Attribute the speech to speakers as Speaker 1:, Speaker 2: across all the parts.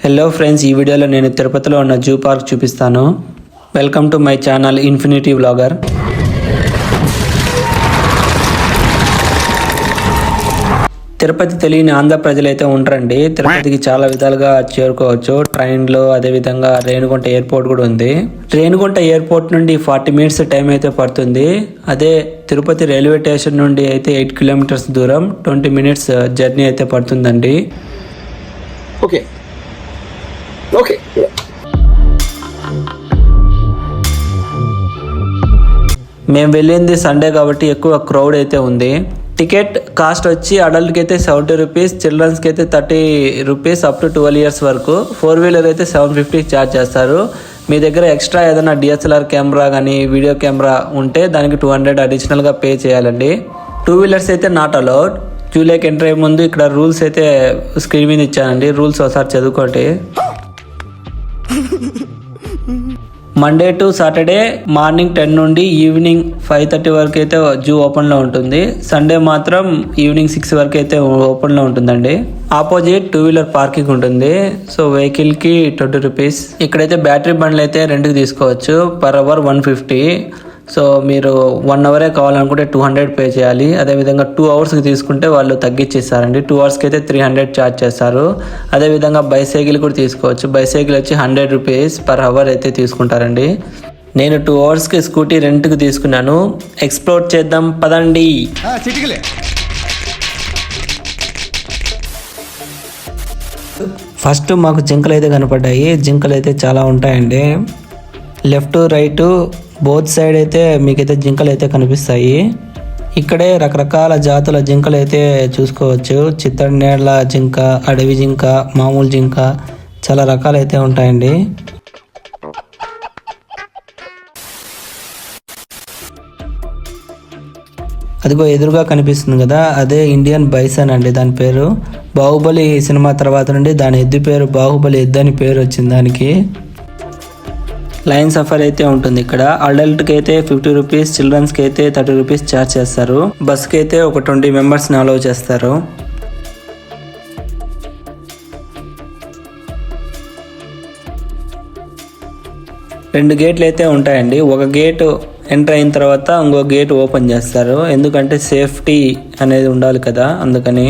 Speaker 1: Hello friends, ఈ వీడియోలో నేను తిరుపతిలో ఉన్న జూ పార్క్ చూపిస్తాను. Welcome to my channel infinity vlogger. Tirupati తెలియని ఆంధ్ర ప్రజలైతే ఉంటారండి. తిరుపతికి చాలా విధాలుగా చేరుకోవచ్చు. ట్రైన్లో, అదేవిధంగా రేణిగుంట ఎయిర్పోర్ట్ కూడా ఉంది. రేణిగుంట ఎయిర్పోర్ట్ నుండి 40 మినిట్స్ టైం అయితే పడుతుంది. అదే తిరుపతి రైల్వే స్టేషన్ నుండి అయితే 8 కిలోమీటర్స్ దూరం, 20 మినిట్స్ జర్నీ అయితే పడుతుందండి.
Speaker 2: ఓకే.
Speaker 1: మేము వెళ్ళింది సండే కాబట్టి ఎక్కువ క్రౌడ్ అయితే ఉంది. టికెట్ కాస్ట్ వచ్చి అడల్ట్కి అయితే 70 రూపీస్, చిల్డ్రన్స్కి అయితే 30 రూపీస్ అప్ టు 12 ఇయర్స్ వరకు. 4-వీలర్ అయితే 750 ఛార్జ్ చేస్తారు. మీ దగ్గర ఎక్స్ట్రా ఏదైనా DSLR కెమెరా కానీ వీడియో కెమెరా ఉంటే దానికి 200 అడిషనల్గా పే చేయాలండి. 2-వీలర్స్ అయితే నాట్ అలౌడ్. జూలైకి ఎంటర్ అయ్యే ముందు ఇక్కడ రూల్స్ అయితే స్క్రీన్ మీద ఇచ్చానండి. రూల్స్ ఒకసారి చదువుకోండి. మండే టు సాటర్డే మార్నింగ్ 10 నుండి ఈవినింగ్ 5:30 వరకు అయితే జూ ఓపెన్లో ఉంటుంది. సండే మాత్రం ఈవినింగ్ 6 వరకు అయితే ఓపెన్లో ఉంటుందండి. ఆపోజిట్ 2-వీలర్ పార్కింగ్ ఉంటుంది. సో వెహికల్కి 20 రూపీస్. ఇక్కడైతే బ్యాటరీ బండ్లు అయితే రెంట్కి తీసుకోవచ్చు. Per hour 150. సో మీరు 1 అవరే కావాలనుకుంటే 200 పే చేయాలి. అదేవిధంగా 2 అవర్స్కి తీసుకుంటే వాళ్ళు తగ్గించేస్తారండి. 2 అవర్స్కి అయితే 300 ఛార్జ్ చేస్తారు. అదేవిధంగా బైసైకిల్ కూడా తీసుకోవచ్చు. బైసైకిల్ వచ్చి 100 రూపీస్ పర్ అవర్ అయితే తీసుకుంటారండి. నేను 2 అవర్స్కి స్కూటీ రెంట్కి తీసుకున్నాను. ఎక్స్ప్లోర్ చేద్దాం పదండి. ఫస్ట్ మాకు జింకలు అయితే కనపడ్డాయి. జింకలు అయితే చాలా ఉంటాయండి. లెఫ్ట్ రైట్ బోత్ సైడ్ అయితే మీకైతే జింకలు అయితే కనిపిస్తాయి. ఇక్కడే రకరకాల జాతుల జింకలు అయితే చూసుకోవచ్చు. చిత్తడి నేళ్ల జింక, అడవి జింక, మామూలు జింక, చాలా రకాలు అయితే ఉంటాయండి. అదిగో ఎదురుగా కనిపిస్తుంది కదా, అదే ఇండియన్ బైసన్ అండి. దాని పేరు బాహుబలి సినిమా తర్వాత నుండి దాని ఎద్దు పేరు బాహుబలి ఎద్దు అని పేరు వచ్చింది దానికి. లైన్ సఫర్ అయితే ఉంటుంది ఇక్కడ. అడల్ట్కి అయితే 50 రూపీస్, చిల్డ్రన్స్కి అయితే 30 రూపీస్ ఛార్జ్ చేస్తారు. బస్కి అయితే ఒక 20 మెంబర్స్ని అలౌ చేస్తారు. రెండు గేట్లు అయితే ఉంటాయండి. ఒక గేట్ ఎంటర్ అయిన తర్వాత ఇంకో గేట్ ఓపెన్ చేస్తారు. ఎందుకంటే సేఫ్టీ అనేది ఉండాలి కదా, అందుకని.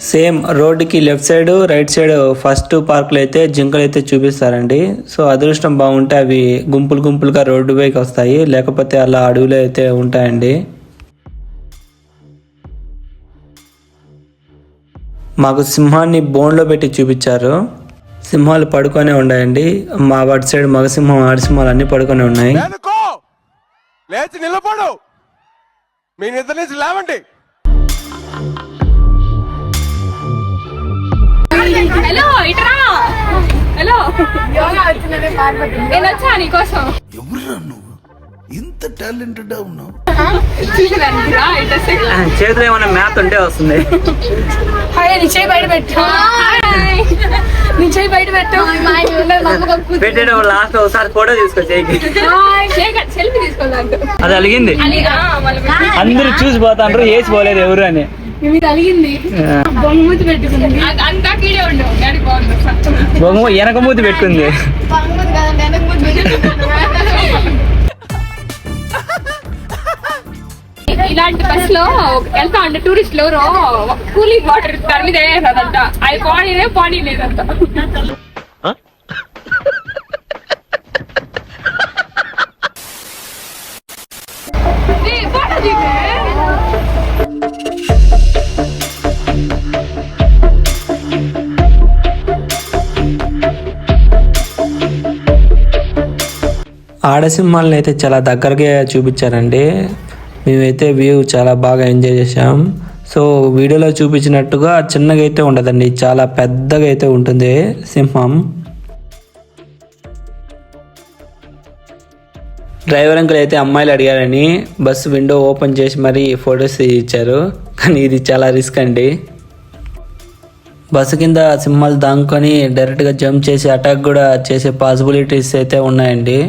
Speaker 1: సేమ్ రోడ్డుకి left side, right side first పార్క్లో అయితే జింకలు అయితే చూపిస్తారండి. సో అదృష్టం బాగుంటే అవి గుంపులుగా రోడ్డు పైకి వస్తాయి, లేకపోతే అలా అడవిలో అయితే ఉంటాయండి. మాకు సింహాన్ని బోన్లో పెట్టి చూపించారు. సింహాలు పడుకొనే ఉన్నాయండి. మా వాటి సైడ్ మగసింహం, ఆడసింహాలు అన్ని పడుకొనే ఉన్నాయి.
Speaker 2: లేచి నిలబడు, మీ నిద్ర నుంచి లేవండి.
Speaker 3: హలో ఇట్రా. హలో నేను వచ్చా నీకోసం.
Speaker 4: ఎవరురా నువ్వు ఇంత టాలెంటెడ్ ఉన్నావు?
Speaker 1: చేతిలో ఏమైనా మ్యాథ్ ఉంటే వస్తుంది.
Speaker 3: నీ చేయి బయట పెట్టు. నీ చేయి బయట పెట్టు.
Speaker 1: పెట్టేటప్పుడు లాస్ట్ ఒకసారి ఫోటో తీసుకో.
Speaker 3: సెల్ఫీ తీసుకోవాలి.
Speaker 1: అది అలిగింది. అందరూ చూసి పోతాండ్రు, వేసి పోలేదు ఎవరు అని.
Speaker 3: బొంగమూతి పెట్టుకుంది. అంతా కీడే ఉండవు.
Speaker 1: బొంగ వెనక మూతి పెట్టుకుంది.
Speaker 3: ఇలాంటి బస్ లో వెళ్తా ఉంటే టూరిస్టులు ఎవరో కూలింగ్ వాటర్ దాని మీద వేసేదంట. అది పానీ లేదంట.
Speaker 1: ఆడసింహాలను అయితే చాలా దగ్గరగా చూపించారండి. మేమైతే వ్యూ చాలా బాగా ఎంజాయ్ చేసాం. సో వీడియోలో చూపించినట్టుగా చిన్నగా అయితే ఉండదండి, చాలా పెద్దగా అయితే ఉంటుంది సింహం. డ్రైవర్ అంకుల్ అయితే అమ్మాయిలు అడిగారని బస్సు విండో ఓపెన్ చేసి మరీ ఫొటోస్ ఇచ్చారు. కానీ ఇది చాలా రిస్క్ అండి. బస్సు కింద సింహాలు దాంకొని డైరెక్ట్గా జంప్ చేసి అటాక్ కూడా చేసే పాసిబిలిటీస్ అయితే ఉన్నాయండి.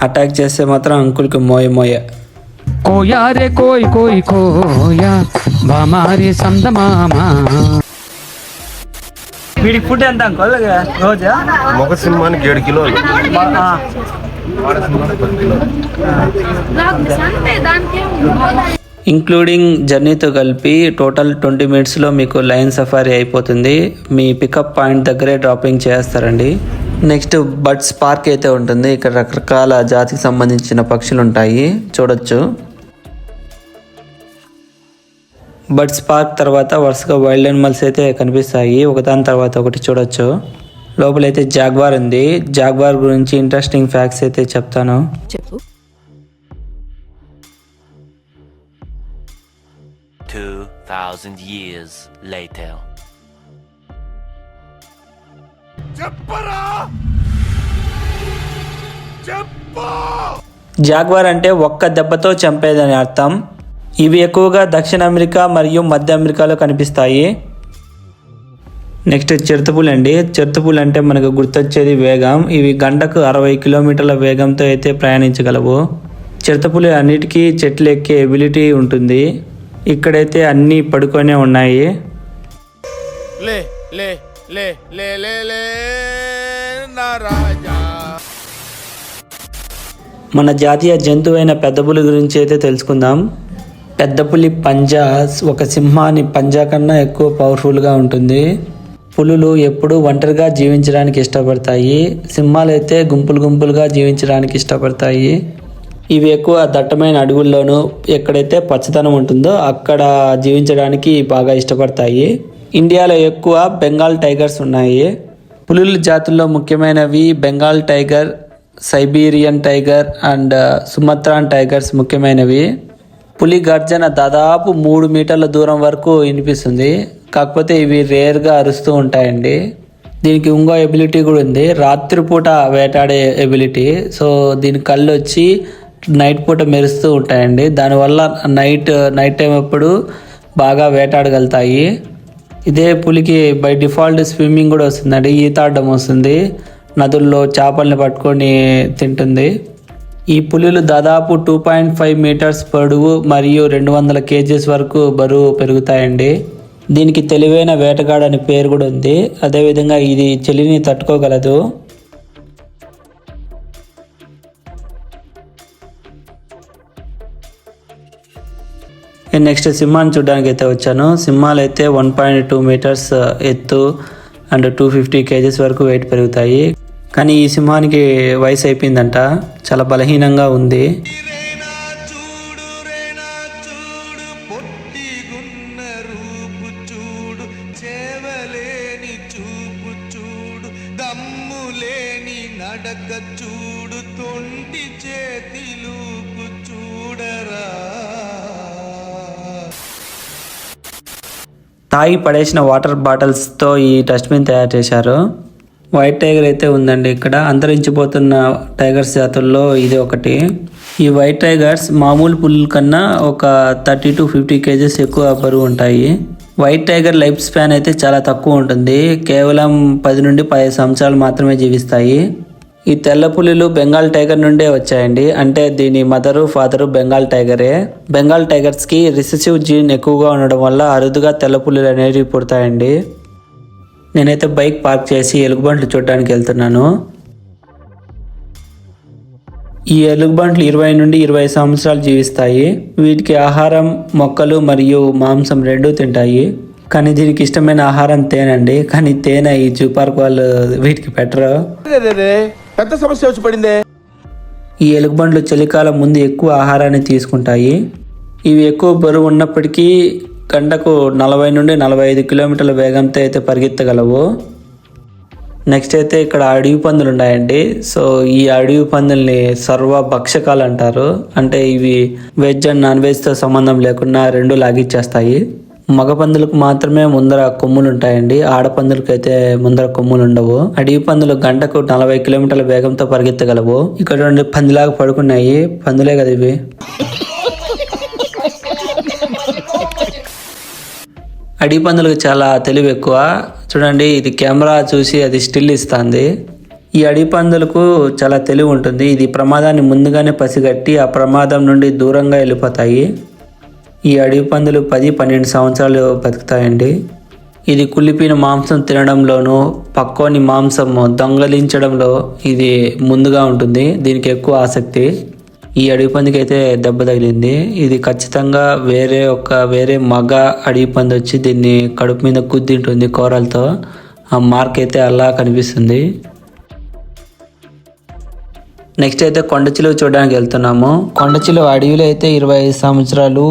Speaker 1: అటాక్ చేస్తే మాత్రం అంకుల్కి మోయ
Speaker 5: కోయా రే కోయ్ కోయ్ కోయా బామారి సందమామా.
Speaker 1: వీడికి ఫుడ్ ఎంత అంకోల్ రోజా?
Speaker 2: మగ సింహానికి 7 కిలోలు, ఆడ సింహానికి 10 కిలోలు.
Speaker 1: ఇంక్లూడింగ్ జర్నీతో కలిపి టోటల్ 20 మినిట్స్లో మీకు లైన్ సఫారీ అయిపోతుంది. మీ పికప్ పాయింట్ దగ్గరే డ్రాపింగ్ చేస్తారండి. నెక్స్ట్ బర్డ్స్ పార్క్ అయితే ఉంటుంది. ఇక్కడ రకరకాల జాతికి సంబంధించిన పక్షులు ఉంటాయి, చూడొచ్చు. బర్డ్స్ పార్క్ తర్వాత వరుసగా వైల్డ్ యానిమల్స్ అయితే కనిపిస్తాయి, ఒకదాని తర్వాత ఒకటి చూడొచ్చు. లోపలైతే జాగ్వార్ ఉంది. జాగ్వార్ గురించి ఇంట్రెస్టింగ్ ఫ్యాక్ట్స్ అయితే చెప్తాను.
Speaker 6: చెప్పు.
Speaker 7: 2000 years later.
Speaker 1: జాగ్వార్ అంటే ఒక్క దెబ్బతో చంపేదని అర్థం. ఇవి ఎక్కువగా దక్షిణ అమెరికా మరియు మధ్య అమెరికాలో కనిపిస్తాయి. నెక్స్ట్ చిరుతపులు అండి. చిరుతపులు అంటే మనకు గుర్తొచ్చేది వేగం. ఇవి గంటకు 60 కిలోమీటర్ల వేగంతో అయితే ప్రయాణించగలవు. చిరుతపులు అన్నిటికీ చెట్లు ఎక్కే ఎబిలిటీ ఉంటుంది. ఇక్కడైతే అన్నీ పడుకొనే ఉన్నాయి.
Speaker 2: లే లే లే లే లే లే నా రాజా.
Speaker 1: మన జాతీయ జంతువైన పెద్ద పులి గురించి అయితే తెలుసుకుందాం. పెద్ద పులి పంజా ఒక సింహాని పంజా కన్నా ఎక్కువ పవర్ఫుల్గా ఉంటుంది. పులులు ఎప్పుడూ ఒంటరిగా జీవించడానికి ఇష్టపడతాయి. సింహాలు అయితే గుంపులు గుంపులుగా జీవించడానికి ఇష్టపడతాయి. ఇవి ఎక్కువ దట్టమైన అడవుల్లోనూ ఎక్కడైతే పచ్చదనం ఉంటుందో అక్కడ జీవించడానికి బాగా ఇష్టపడతాయి. ఇండియాలో ఎక్కువ బెంగాల్ టైగర్స్ ఉన్నాయి. పులుల జాతుల్లో ముఖ్యమైనవి Bengal tiger, Siberian tiger and Sumatran tigers ముఖ్యమైనవి. పులి గర్జన దాదాపు 3 మీటర్ల దూరం వరకు వినిపిస్తుంది. కాకపోతే ఇవి రేర్గా అరుస్తూ ఉంటాయండి. దీనికి ఇంకో ఎబిలిటీ కూడా ఉంది, రాత్రిపూట వేటాడే ఎబిలిటీ. సో దీని కళ్ళు వచ్చి నైట్ పూట మెరుస్తూ ఉంటాయండి. దానివల్ల నైట్ టైం అప్పుడు బాగా వేటాడగలుగుతాయి. ఇదే పులికి బై డిఫాల్ట్ స్విమ్మింగ్ కూడా వస్తుందండి, ఈత ఆడడం వస్తుంది. నదుల్లో చేపల్ని పట్టుకొని తింటుంది. ఈ పులులు దాదాపు 2.5 మీటర్స్ పొడవు మరియు 200 కేజీస్ వరకు బరువు పెరుగుతాయండి. దీనికి తెలివైన వేటగాడు అనే పేరు కూడా ఉంది. అదేవిధంగా ఇది చలిని తట్టుకోగలదు. నెక్స్ట్ సింహాన్ని చూడడానికి అయితే వచ్చాను. సింహాలు అయితే 1.2 మీటర్స్ ఎత్తు అండ్ 250 కేజీస్ వరకు వెయిట్ పెరుగుతాయి. కానీ ఈ సింహానికి వయసు అయిపోయిందంట, చాలా బలహీనంగా ఉంది. తాగి పడేసిన వాటర్ బాటిల్స్తో ఈ డస్ట్బిన్ తయారు చేశారు. వైట్ టైగర్ అయితే ఉందండి ఇక్కడ. అంతరించిపోతున్న టైగర్స్ జాతుల్లో ఇది ఒకటి. ఈ వైట్ టైగర్స్ మామూలు పులుల కన్నా ఒక 30 to 50 కేజెస్ ఎక్కువ బరువు ఉంటాయి. వైట్ టైగర్ లైఫ్ స్పాన్ అయితే చాలా తక్కువ ఉంటుంది, కేవలం 10 నుండి 15 సంవత్సరాలు మాత్రమే జీవిస్తాయి. ఈ తెల్ల పులులు బెంగాల్ టైగర్ నుండే వచ్చాయండి. అంటే దీని మదరు ఫాదరు బెంగాల్ టైగరే. బెంగాల్ టైగర్స్కి రిసెసివ్ జీన్ ఎక్కువగా ఉండడం వల్ల అరుదుగా తెల్ల పులులు అనేవి పుడతాయండి. నేనైతే బైక్ పార్క్ చేసి ఎలుగుబంట్లు చూడడానికి వెళ్తున్నాను. ఈ ఎలుగుబంట్లు 20 నుండి 20 సంవత్సరాలు జీవిస్తాయి. వీటికి ఆహారం మొక్కలు మరియు మాంసం రెండూ తింటాయి. కానీ దీనికి ఇష్టమైన ఆహారం తేనండి. కానీ తేనె ఈ జూ పార్క్ వాళ్ళు వీటికి పెట్టరు.
Speaker 2: పెద్ద సమస్య వచ్చి పడిందే.
Speaker 1: ఈ ఎలుగుబంట్లు చలికాలం ముందు ఎక్కువ ఆహారాన్ని తీసుకుంటాయి. ఇవి ఎక్కువ బరువు ఉన్నప్పటికీ గంటకు 40 నుండి 45 కిలోమీటర్ల వేగంతో అయితే పరిగెత్తగలవు. నెక్స్ట్ అయితే ఇక్కడ అడవి పందులు ఉన్నాయండి. సో ఈ అడవి పందుల్ని సర్వభక్షకాలు అంటారు. అంటే ఇవి వెజ్ అండ్ నాన్ వెజ్తో సంబంధం లేకుండా రెండు లాగిచ్చేస్తాయి. మగ పందులకు మాత్రమే ముందర కొమ్ములు ఉంటాయండి, ఆడపందులకు అయితే ముందర కొమ్ములు ఉండవు. అడవి పందులు గంటకు 40 కిలోమీటర్ల వేగంతో పరిగెత్తగలవు. ఇక్కడ 2 పందిలాగా పడుకున్నాయి, పందులే కదా ఇవి. అడవి పందులకు చాలా తెలివి ఎక్కువ. చూడండి, ఇది కెమెరా చూసి అది స్టిల్ ఇస్తుంది. ఈ అడవి పందులకు చాలా తెలివి ఉంటుంది. ఇది ప్రమాదాన్ని ముందుగానే పసిగట్టి ఆ ప్రమాదం నుండి దూరంగా వెళ్ళిపోతాయి. ఈ అడవి పందులు 10-12 సంవత్సరాలు బతుకుతాయండి. ఇది కుళ్ళిపోయిన మాంసం తినడంలోనూ పక్కోని మాంసం దొంగలించడంలో ఇది ముందుగా ఉంటుంది. దీనికి ఎక్కువ ఆసక్తి. ఈ అడవి పందికి అయితే దెబ్బ తగిలింది. ఇది ఖచ్చితంగా వేరే మగ అడవి పంది వచ్చి దీన్ని కడుపు మీద గుద్దింటుంది కూరలతో. ఆ మార్క్ అయితే అలా కనిపిస్తుంది. నెక్స్ట్ అయితే కొండచిలువ చూడడానికి వెళ్తున్నాము. కొండచిలువ అడవిలో అయితే 25 సంవత్సరాలు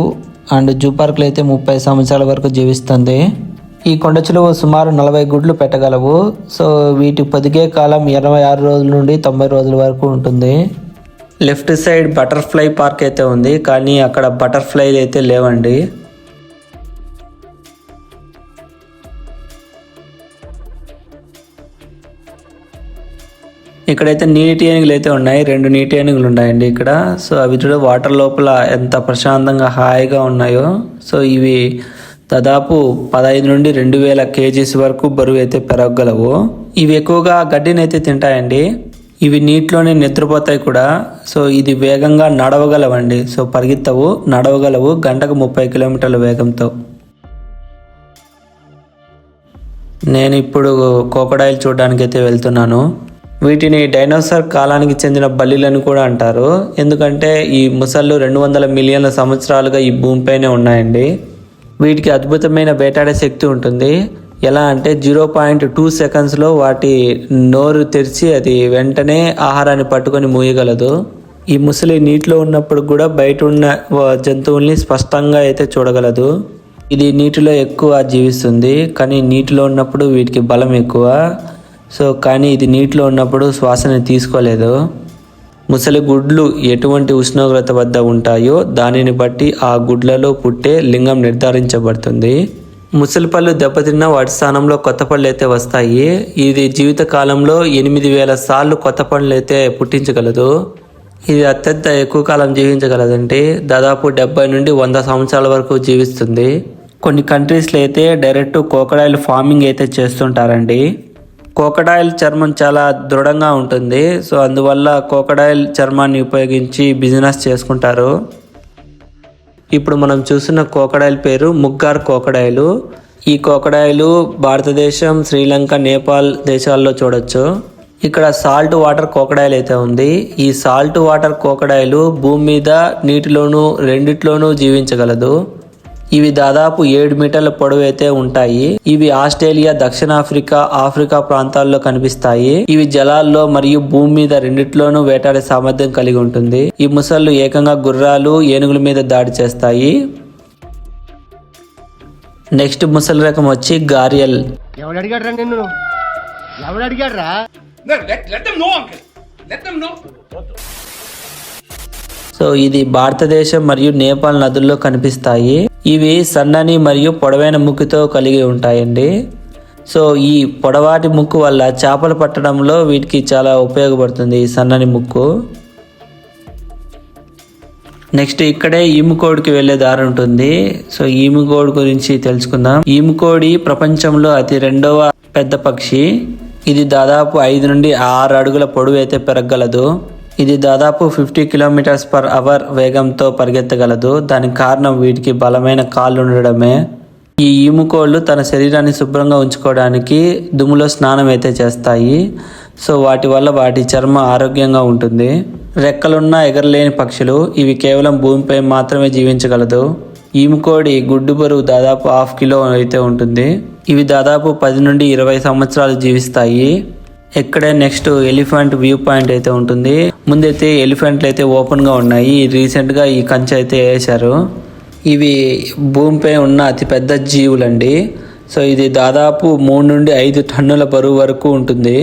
Speaker 1: అండ్ జూ పార్క్లో అయితే 30 సంవత్సరాల వరకు జీవిస్తుంది. ఈ కొండచిలువ సుమారు 40 గుడ్లు పెట్టగలవు. సో వీటి పొదిగే కాలం 26 రోజుల నుండి 90 రోజుల వరకు ఉంటుంది. లెఫ్ట్ సైడ్ బటర్ఫ్లై పార్క్ అయితే ఉంది, కానీ అక్కడ బటర్ఫ్లైలు అయితే లేవండి. ఇక్కడైతే నీటి ఏనుగులు అయితే ఉన్నాయి. 2 నీటి ఏనుగులు ఉన్నాయండి ఇక్కడ. సో అవి చూడ వాటర్ లోపల ఎంత ప్రశాంతంగా హాయిగా ఉన్నాయో. సో ఇవి దాదాపు 15 నుండి 2000 కేజీస్ వరకు బరువు అయితే పెరగగలవు. ఇవి ఎక్కువగా గడ్డిని అయితే తింటాయండి. ఇవి నీటిలోనే నిద్రపోతాయి కూడా. సో ఇది వేగంగా నడవగలవండి. సో పరిగెత్తవు, నడవగలవు గంటకు 30 కిలోమీటర్ల వేగంతో. నేను ఇప్పుడు క్రోకోడైల్ చూడడానికి అయితే వెళ్తున్నాను. వీటిని డైనోసార్ కాలానికి చెందిన బల్లిలను కూడా అంటారు. ఎందుకంటే ఈ ముసళ్ళు 200 మిలియన్ల సంవత్సరాలుగా ఈ భూమిపైనే ఉన్నాయండి. వీటికి అద్భుతమైన వేటాడే శక్తి ఉంటుంది. ఎలా అంటే 0.2 సెకండ్స్లో వాటి నోరు తెరిచి అది వెంటనే ఆహారాన్ని పట్టుకొని మూయగలదు. ఈ ముసలి నీటిలో ఉన్నప్పుడు కూడా బయట ఉన్న జంతువుల్ని స్పష్టంగా అయితే చూడగలదు. ఇది నీటిలో ఎక్కువ జీవిస్తుంది, కానీ నీటిలో ఉన్నప్పుడు వీటికి బలం ఎక్కువ. సో కానీ ఇది నీటిలో ఉన్నప్పుడు శ్వాసని తీసుకోలేదు. ముసలి గుడ్లు ఎటువంటి ఉష్ణోగ్రత వద్ద ఉంటాయో దానిని బట్టి ఆ గుడ్లలో పుట్టే లింగం నిర్ధారించబడుతుంది. ముసలి పళ్ళు దెబ్బతిన్నా వాటి స్థానంలో కొత్త పళ్ళు అయితే వస్తాయి. ఇది జీవిత కాలంలో 8000 సార్లు కొత్త పళ్ళు అయితే పుట్టించగలదు. ఇది అత్యంత ఎక్కువ కాలం జీవించగలదండి. దాదాపు 70 నుండి 100 సంవత్సరాల వరకు జీవిస్తుంది. కొన్ని కంట్రీస్లో అయితే డైరెక్ట్ క్రోకోడైల్ ఫార్మింగ్ అయితే చేస్తుంటారండి. క్రోకోడైల్ చర్మం చాలా దృఢంగా ఉంటుంది. సో అందువల్ల క్రోకోడైల్ చర్మాన్ని ఉపయోగించి బిజినెస్ చేసుకుంటారు. ఇప్పుడు మనం చూస్తున్న క్రోకోడైల్ పేరు ముగ్గార్ క్రోకోడైలు. ఈ క్రోకోడైలు భారతదేశం, శ్రీలంక, నేపాల్ దేశాల్లో చూడొచ్చు. ఇక్కడ సాల్ట్ వాటర్ క్రోకోడైల్ అయితే ఉంది. ఈ సాల్ట్ వాటర్ క్రోకోడైలు భూమి మీద, నీటిలోనూ రెండిట్లోనూ జీవించగలదు. ఇవి దాదాపు 7 మీటర్ల పొడవు అయితే ఉంటాయి. ఇవి ఆస్ట్రేలియా, దక్షిణాఫ్రికా, ఆఫ్రికా ప్రాంతాల్లో కనిపిస్తాయి. ఇవి జలాల్లో మరియు భూమి మీద రెండిట్లోనూ వేటాడే సామర్థ్యం కలిగి ఉంటుంది. ఈ ముసళ్ళు ఏకంగా గుర్రాలు, ఏనుగుల మీద దాడి చేస్తాయి. నెక్స్ట్ ముసలి రకం వచ్చి గారియల్. సో ఇది భారతదేశం మరియు నేపాల్ నదుల్లో కనిపిస్తాయి. ఇవి సన్నని మరియు పొడవైన ముక్కుతో కలిగి ఉంటాయండి. సో ఈ పొడవాటి ముక్కు వల్ల చేపలు పట్టడంలో వీటికి చాలా ఉపయోగపడుతుంది ఈ సన్నని ముక్కు. నెక్స్ట్ ఇక్కడే ఈముకోడికి వెళ్ళే దారి ఉంటుంది. సో ఈముకోడి గురించి తెలుసుకుందాం. ఈముకోడి ప్రపంచంలో అతి 2వ పెద్ద పక్షి. ఇది దాదాపు 5 నుండి 6 అడుగుల పొడవు అయితే పెరగగలదు. ఇది దాదాపు 50 km/h వేగంతో పరిగెత్తగలదు. దానికి కారణం వీటికి బలమైన కాళ్ళు ఉండడమే. ఈ ఈముకోళ్ళు తన శరీరాన్ని శుభ్రంగా ఉంచుకోవడానికి దుమ్ములో స్నానం అయితే చేస్తాయి. సో వాటి వల్ల వాటి చర్మం ఆరోగ్యంగా ఉంటుంది. రెక్కలున్న ఎగరలేని పక్షులు. ఇవి కేవలం భూమిపై మాత్రమే జీవించగలదు. ఈముకోడి గుడ్డు బరువు దాదాపు 1/2 కిలో అయితే ఉంటుంది. ఇవి దాదాపు 10 నుండి 20 సంవత్సరాలు జీవిస్తాయి. ఇక్కడే నెక్స్ట్ ఎలిఫెంట్ వ్యూ పాయింట్ అయితే ఉంటుంది. ముందైతే ఎలిఫెంట్లు అయితే ఓపెన్గా ఉన్నాయి. రీసెంట్గా ఈ కంచె అయితే వేశారు. ఇవి భూమిపై ఉన్న అతిపెద్ద జీవులండి. సో ఇది దాదాపు 3 నుండి 5 టన్నుల బరువు వరకు ఉంటుంది.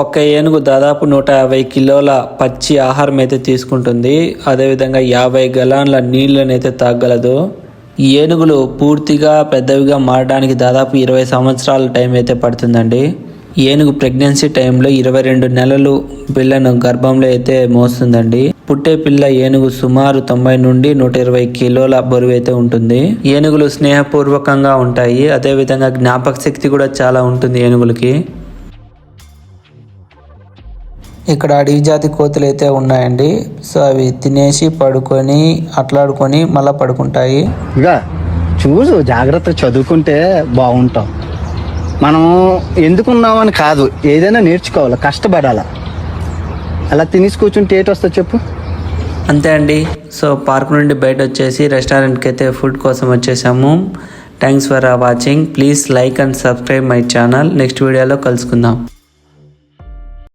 Speaker 1: ఒక్క ఏనుగు దాదాపు 150 కిలోల పచ్చి ఆహారం అయితే తీసుకుంటుంది. అదేవిధంగా 50 గలాన్ల నీళ్ళని అయితే తాగలదు. ఈ ఏనుగులు పూర్తిగా పెద్దవిగా మారడానికి దాదాపు 20 సంవత్సరాల టైం అయితే పడుతుందండి. ఏనుగు ప్రెగ్నెన్సీ టైంలో 22 నెలలు పిల్లను గర్భంలో అయితే మోస్తుందండి. పుట్టే పిల్ల ఏనుగు సుమారు 90 నుండి 120 కిలోల బరువు అయితే ఉంటుంది. ఏనుగులు స్నేహపూర్వకంగా ఉంటాయి. అదేవిధంగా జ్ఞాపక శక్తి కూడా చాలా ఉంటుంది ఏనుగులకి. ఇక్కడ అడవి జాతి కోతులు అయితే ఉన్నాయండి. సో అవి తినేసి పడుకొని అట్లాడుకొని మళ్ళీ పడుకుంటాయి.
Speaker 6: ఇక చూసు జాగ్రత్త, చదువుకుంటే బాగుంటాం. మనం ఎందుకున్నామని కాదు, ఏదైనా నేర్చుకోవాలి, కష్టపడాలి. అలా తినేసి కూర్చుంటే ఏటి వస్తుంది చెప్పు?
Speaker 1: అంతే అండి. సో పార్క్ నుండి బయట వచ్చేసి రెస్టారెంట్కి అయితే ఫుడ్ కోసం వచ్చేసాము. Thanks for watching. Please like and subscribe my channel. Next వీడియోలో కలుసుకుందాం.